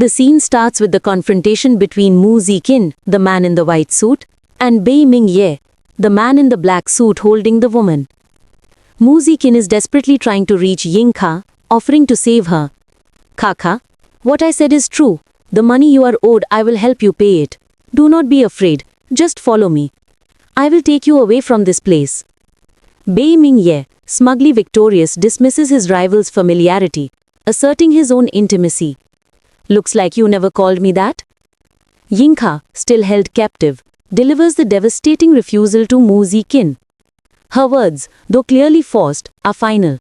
The scene starts with the confrontation between Mu Ziqin, the man in the white suit, and Bei Mingye, the man in the black suit holding the woman. Mu Ziqin is desperately trying to reach Yingka, offering to save her. "Kaka, what I said is true. The money you are owed, I will help you pay it. Do not be afraid, just follow me. I will take you away from this place." Bei Mingye, smugly victorious, dismisses his rival's familiarity, asserting his own intimacy. "Looks like you never called me that." Yingka, still held captive, delivers the devastating refusal to Mu Ziqin. Her words, though clearly forced, are final.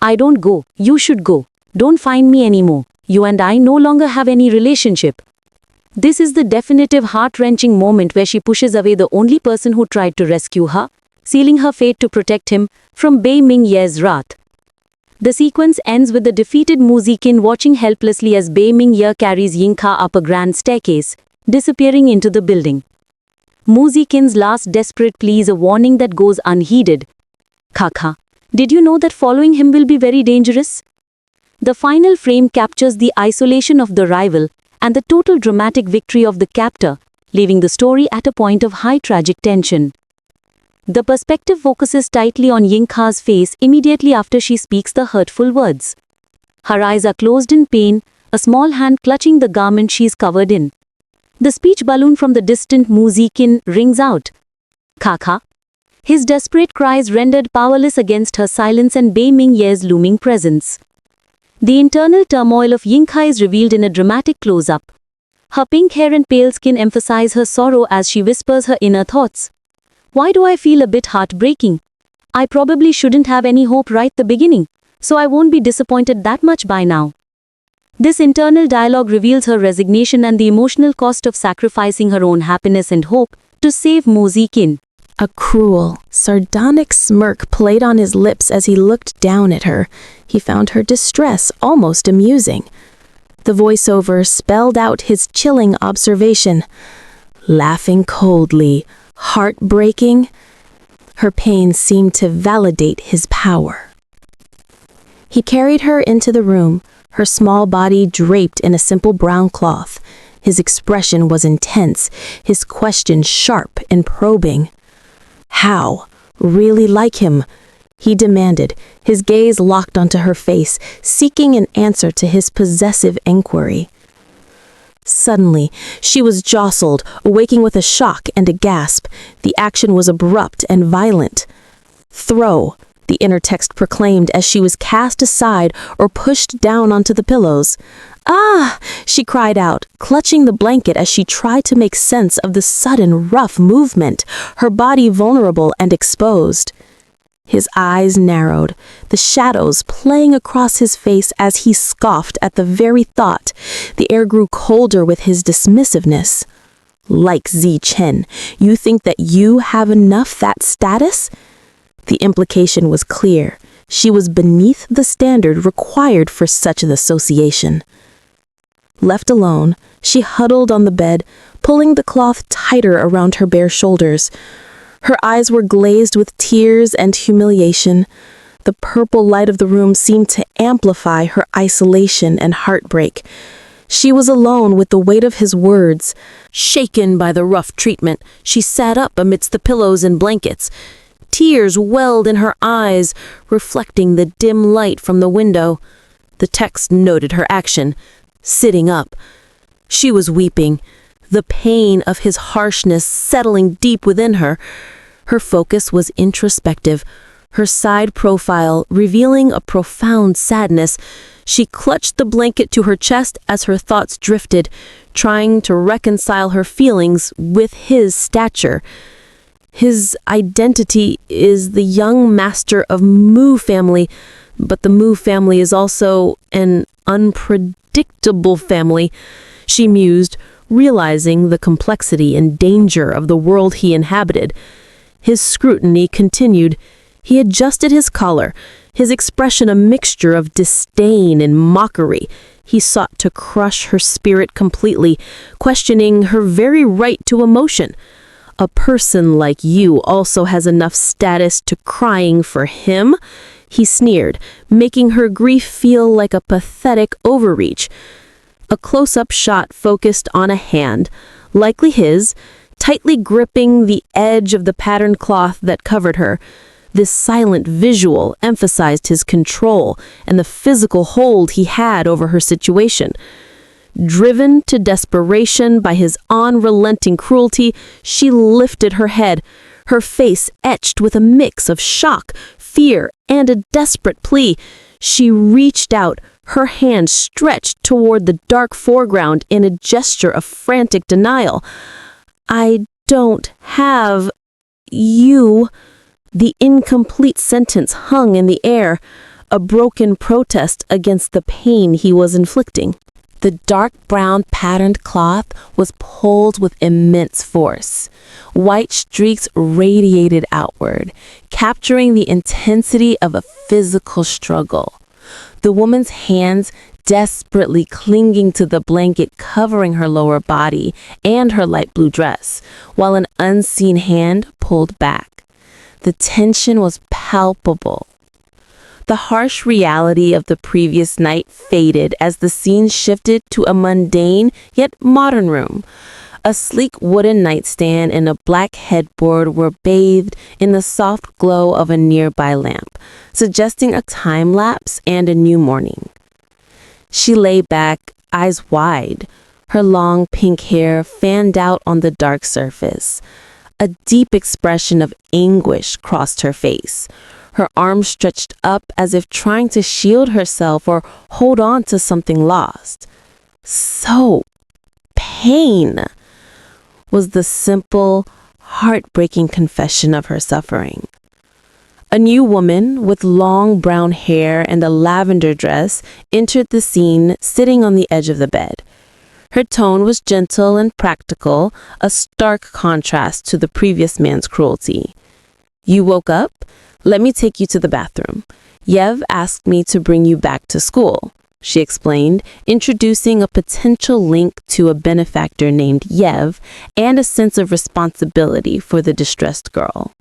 "I don't go, you should go. Don't find me anymore. You and I no longer have any relationship." This is the definitive heart-wrenching moment where she pushes away the only person who tried to rescue her, sealing her fate to protect him from Bei Mingye's wrath. The sequence ends with the defeated Mu Ziqin watching helplessly as Bei Mingye carries Yingka up a grand staircase, disappearing into the building. Mu Ziqin's last desperate plea is a warning that goes unheeded. "Kaka, did you know that following him will be very dangerous?" The final frame captures the isolation of the rival and the total dramatic victory of the captor, leaving the story at a point of high tragic tension. The perspective focuses tightly on Yingka's face immediately after she speaks the hurtful words. Her eyes are closed in pain, a small hand clutching the garment she is covered in. The speech balloon from the distant Mu Ziqin rings out. "Kaka." His desperate cries rendered powerless against her silence and Bei Mingye's looming presence. The internal turmoil of Yingka is revealed in a dramatic close-up. Her pink hair and pale skin emphasize her sorrow as she whispers her inner thoughts. "Why do I feel a bit heartbreaking? I probably shouldn't have any hope right the beginning, so I won't be disappointed that much by now." This internal dialogue reveals her resignation and the emotional cost of sacrificing her own happiness and hope to save Mu Ziqin. A cruel, sardonic smirk played on his lips as he looked down at her. He found her distress almost amusing. The voiceover spelled out his chilling observation. Laughing coldly, heartbreaking, her pain seemed to validate his power. He carried her into the room, her small body draped in a simple brown cloth. His expression was intense, his question sharp and probing. "How? Really like him?" he demanded, his gaze locked onto her face, seeking an answer to his possessive inquiry. Suddenly, she was jostled, awaking with a shock and a gasp. The action was abrupt and violent. "Throw," the inner text proclaimed as she was cast aside or pushed down onto the pillows. "Ah!" she cried out, clutching the blanket as she tried to make sense of the sudden, rough movement, her body vulnerable and exposed. His eyes narrowed, the shadows playing across his face as he scoffed at the very thought. The air grew colder with his dismissiveness. "Like Zi Chen, you think that you have enough that status?" The implication was clear. She was beneath the standard required for such an association. Left alone, she huddled on the bed, pulling the cloth tighter around her bare shoulders. Her eyes were glazed with tears and humiliation. The purple light of the room seemed to amplify her isolation and heartbreak. She was alone with the weight of his words. Shaken by the rough treatment, she sat up amidst the pillows and blankets. Tears welled in her eyes, reflecting the dim light from the window. The text noted her action, sitting up. She was weeping, the pain of his harshness settling deep within her. Her focus was introspective, her side profile revealing a profound sadness. She clutched the blanket to her chest as her thoughts drifted, trying to reconcile her feelings with his stature. His identity is the young master of Mu family, but the Mu family is also an unpredictable family, she mused, realizing the complexity and danger of the world he inhabited. His scrutiny continued. He adjusted his collar, his expression a mixture of disdain and mockery. He sought to crush her spirit completely, questioning her very right to emotion. "A person like you also has enough status to crying for him?" he sneered, making her grief feel like a pathetic overreach. A close-up shot focused on a hand, likely his, tightly gripping the edge of the patterned cloth that covered her. This silent visual emphasized his control and the physical hold he had over her situation. Driven to desperation by his unrelenting cruelty, she lifted her head, her face etched with a mix of shock, fear, and a desperate plea. She reached out, her hand stretched toward the dark foreground in a gesture of frantic denial. "I don't have you." The incomplete sentence hung in the air, a broken protest against the pain he was inflicting. The dark brown patterned cloth was pulled with immense force. White streaks radiated outward, capturing the intensity of a physical struggle. The woman's hands desperately clinging to the blanket covering her lower body and her light blue dress, while an unseen hand pulled back. The tension was palpable. The harsh reality of the previous night faded as the scene shifted to a mundane yet modern room. A sleek wooden nightstand and a black headboard were bathed in the soft glow of a nearby lamp, suggesting a time lapse and a new morning. She lay back, eyes wide, her long pink hair fanned out on the dark surface. A deep expression of anguish crossed her face, her arms stretched up as if trying to shield herself or hold on to something lost. So, pain was the simple, heartbreaking confession of her suffering. A new woman with long brown hair and a lavender dress entered the scene, sitting on the edge of the bed. Her tone was gentle and practical, a stark contrast to the previous man's cruelty. "You woke up? Let me take you to the bathroom. Yev asked me to bring you back to school," she explained, introducing a potential link to a benefactor named Yev and a sense of responsibility for the distressed girl.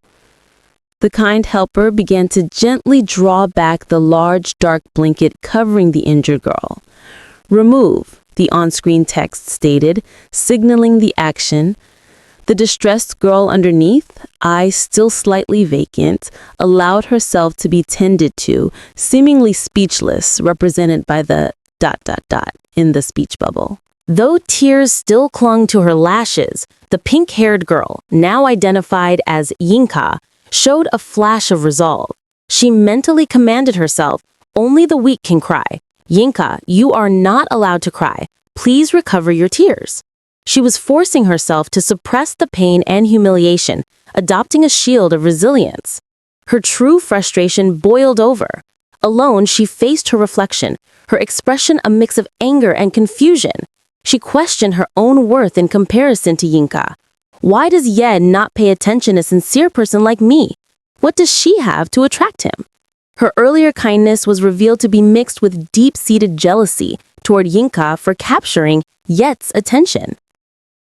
The kind helper began to gently draw back the large dark blanket covering the injured girl. "Remove," the on-screen text stated, signaling the action. The distressed girl underneath, eyes still slightly vacant, allowed herself to be tended to, seemingly speechless, represented by the ... in the speech bubble. Though tears still clung to her lashes, the pink-haired girl, now identified as Yinka, showed a flash of resolve. She mentally commanded herself, "Only the weak can cry. Yinka, you are not allowed to cry. Please recover your tears." She was forcing herself to suppress the pain and humiliation, adopting a shield of resilience. Her true frustration boiled over. Alone, she faced her reflection, her expression a mix of anger and confusion. She questioned her own worth in comparison to Yinka. Why does Ye not pay attention to a sincere person like me? What does she have to attract him? Her earlier kindness was revealed to be mixed with deep-seated jealousy toward Yinka for capturing Ye's attention.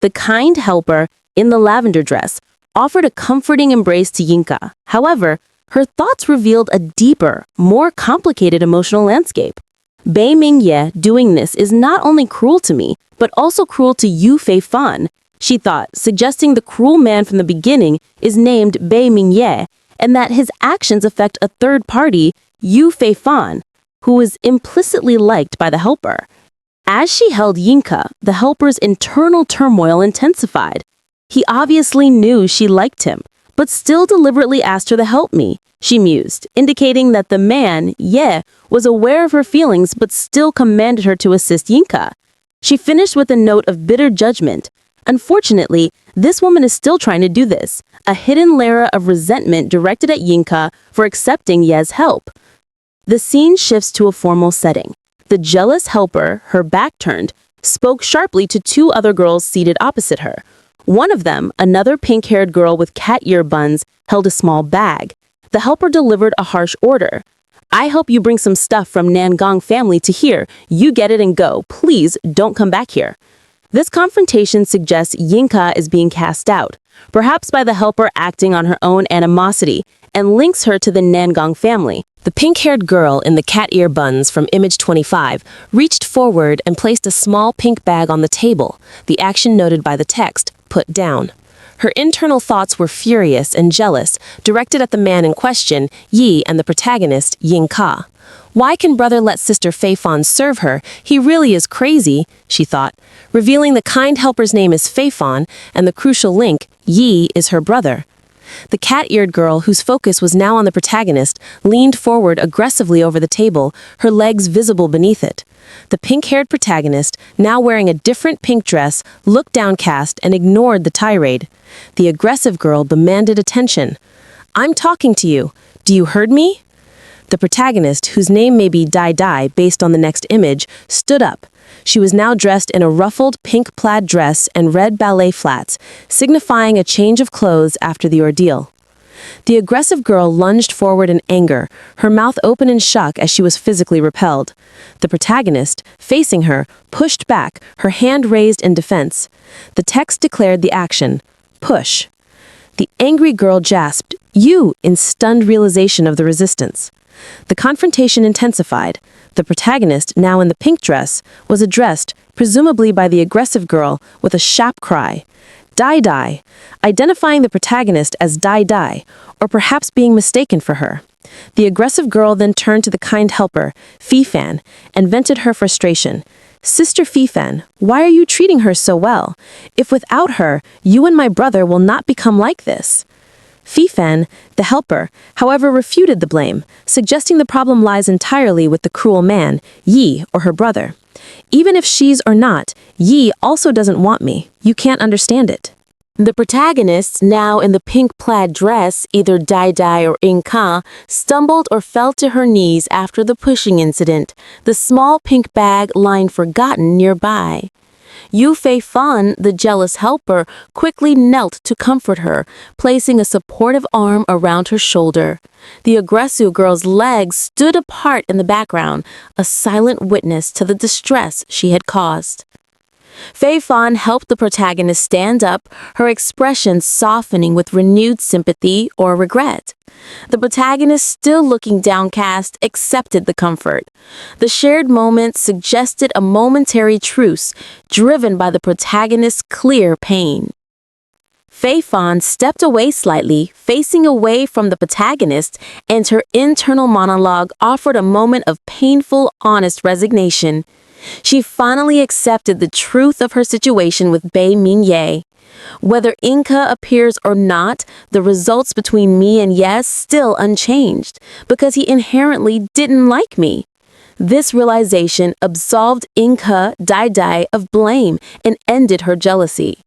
The kind helper, in the lavender dress, offered a comforting embrace to Yinka. However, her thoughts revealed a deeper, more complicated emotional landscape. Bei Mingye doing this is not only cruel to me, but also cruel to Yu Fei Fan, she thought, suggesting the cruel man from the beginning is named Bei Mingye, and that his actions affect a third party, Yu Fei Fan, who is implicitly liked by the helper. As she held Yinka, the helper's internal turmoil intensified. He obviously knew she liked him, but still deliberately asked her to help me, she mused, indicating that the man, Ye, was aware of her feelings but still commanded her to assist Yinka. She finished with a note of bitter judgment. Unfortunately, this woman is still trying to do this, a hidden layer of resentment directed at Yinka for accepting Ye's help. The scene shifts to a formal setting. The jealous helper, her back turned, spoke sharply to two other girls seated opposite her. One of them, another pink-haired girl with cat ear buns, held a small bag. The helper delivered a harsh order. "I help you bring some stuff from Nangong family to here. You get it and go. Please don't come back here." This confrontation suggests Yinka is being cast out, perhaps by the helper acting on her own animosity, and links her to the Nangong family, The pink-haired girl in the cat ear buns from image 25 reached forward and placed a small pink bag on the table, the action noted by the text, put down. Her internal thoughts were furious and jealous, directed at the man in question, Yi, and the protagonist, Ying Ka. Why can brother let sister Fei Fan serve her? He really is crazy, she thought, revealing the kind helper's name is Fei Fan, and the crucial link, Yi, is her brother. The cat-eared girl, whose focus was now on the protagonist, leaned forward aggressively over the table, her legs visible beneath it. The pink-haired protagonist, now wearing a different pink dress, looked downcast and ignored the tirade. The aggressive girl demanded attention. "I'm talking to you. Do you heard me?" The protagonist, whose name may be Dai Dai based on the next image, stood up. She was now dressed in a ruffled pink plaid dress and red ballet flats, signifying a change of clothes after the ordeal. The aggressive girl lunged forward in anger, her mouth open in shock as she was physically repelled. The protagonist, facing her, pushed back, her hand raised in defense. The text declared the action, push. The angry girl gasped, "You!" in stunned realization of the resistance. The confrontation intensified. The protagonist, now in the pink dress, was addressed, presumably by the aggressive girl, with a sharp cry. "Dai Dai," identifying the protagonist as Dai Dai, or perhaps being mistaken for her. The aggressive girl then turned to the kind helper, Fei Fan, and vented her frustration. "Sister Fei Fan, why are you treating her so well? If without her, you and my brother will not become like this." Fei Fan, the helper, however, refuted the blame, suggesting the problem lies entirely with the cruel man, Yi, or her brother. "Even if she's or not, Yi also doesn't want me. You can't understand it." The protagonist, now in the pink plaid dress, either Dai Dai or Ying Ka, stumbled or fell to her knees after the pushing incident, the small pink bag lying forgotten nearby. Yu Fei Fan, the jealous helper, quickly knelt to comfort her, placing a supportive arm around her shoulder. The aggressive girl's legs stood apart in the background, a silent witness to the distress she had caused. Fei Fan helped the protagonist stand up, her expression softening with renewed sympathy or regret. The protagonist, still looking downcast, accepted the comfort. The shared moment suggested a momentary truce, driven by the protagonist's clear pain. Fei Fan stepped away slightly, facing away from the protagonist, and her internal monologue offered a moment of painful, honest resignation. She finally accepted the truth of her situation with Bei Mingye. Whether Inca appears or not, the results between me and Yes still unchanged, because he inherently didn't like me. This realization absolved Inca Dai Dai of blame and ended her jealousy.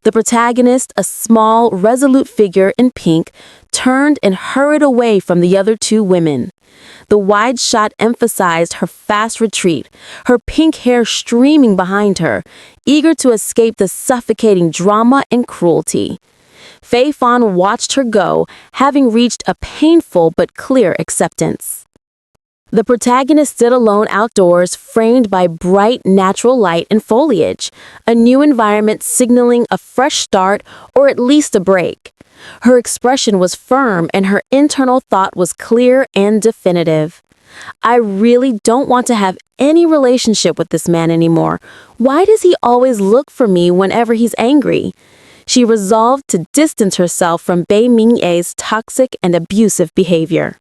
The protagonist, a small, resolute figure in pink, turned and hurried away from the other two women. The wide shot emphasized her fast retreat, her pink hair streaming behind her, eager to escape the suffocating drama and cruelty. Fei Fan watched her go, having reached a painful but clear acceptance. The protagonist stood alone outdoors, framed by bright, natural light and foliage, a new environment signaling a fresh start or at least a break. Her expression was firm and her internal thought was clear and definitive. "I really don't want to have any relationship with this man anymore. Why does he always look for me whenever he's angry?" She resolved to distance herself from Bei Mingye's toxic and abusive behavior.